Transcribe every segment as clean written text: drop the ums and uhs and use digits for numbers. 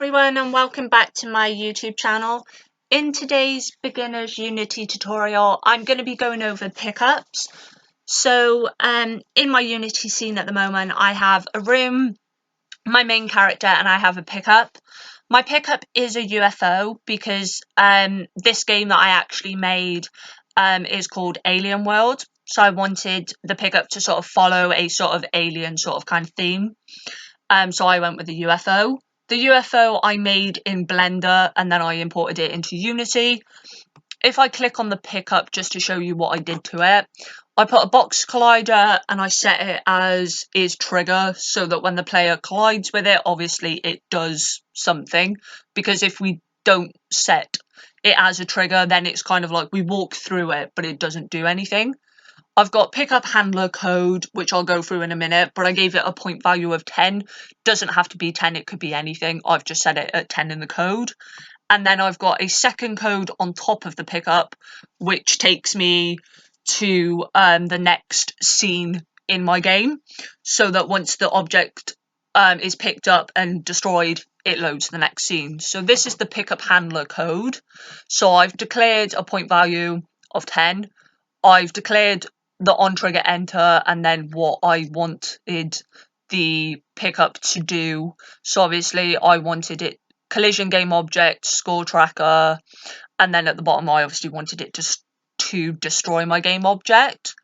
everyone and welcome back to my YouTube channel. In today's beginner's Unity tutorial, I'm going to be going over pickups. So in my Unity scene at the moment, I have a room, my main character, and I have a pickup. My pickup is a UFO because this game that I actually made is called Alien World. So I wanted the pickup to sort of follow a sort of alien sort of kind of theme. So I went with the UFO. The UFO I made in Blender and then I imported it into Unity. If I click on the pickup just to show you what I did to it, I put a box collider and I set it as is trigger so that when the player collides with it, obviously it does something. Because if we don't set it as a trigger, then it's kind of like we walk through it, but it doesn't do anything. I've got pickup handler code, which I'll go through in a minute, but I gave it a point value of 10. Doesn't have to be 10, it could be anything. I've just set it at 10 in the code. And then I've got a second code on top of the pickup, which takes me to the next scene in my game, so that once the object is picked up and destroyed, it loads the next scene. So this is the pickup handler code. So I've declared a point value of 10. I've declared the on trigger enter and then what I wanted the pickup to do. So obviously I wanted it collision game object, score tracker, and then at the bottom I obviously wanted it to destroy my game object.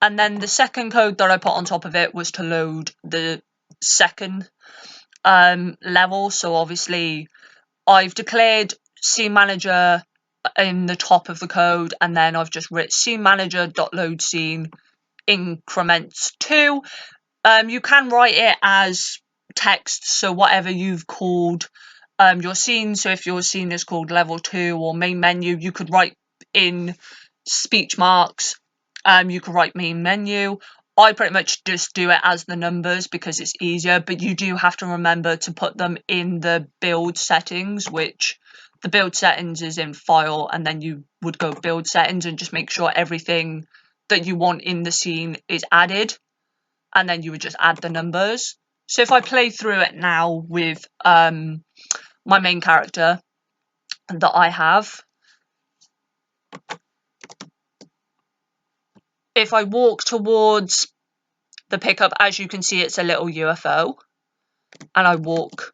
And then the second code that I put on top of it was to load the second level. So obviously I've declared scene manager in the top of the code, and then I've just written scene manager.load scene increments 2. You can write it as text, so whatever you've called your scene. So if your scene is called level 2 or main menu, you could write in speech marks. You could write main menu. I pretty much just do it as the numbers because it's easier, but you do have to remember to put them in the build settings, which the build settings is in file, and then you would go build settings and just make sure everything that you want in the scene is added, and then you would just add the numbers. So if I play through it now with my main character that I have, if I walk towards the pickup, as you can see, it's a little UFO, and I walk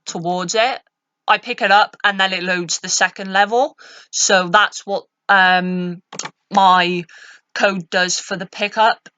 towards it, I pick it up and then it loads the second level. So that's what my code does for the pickup.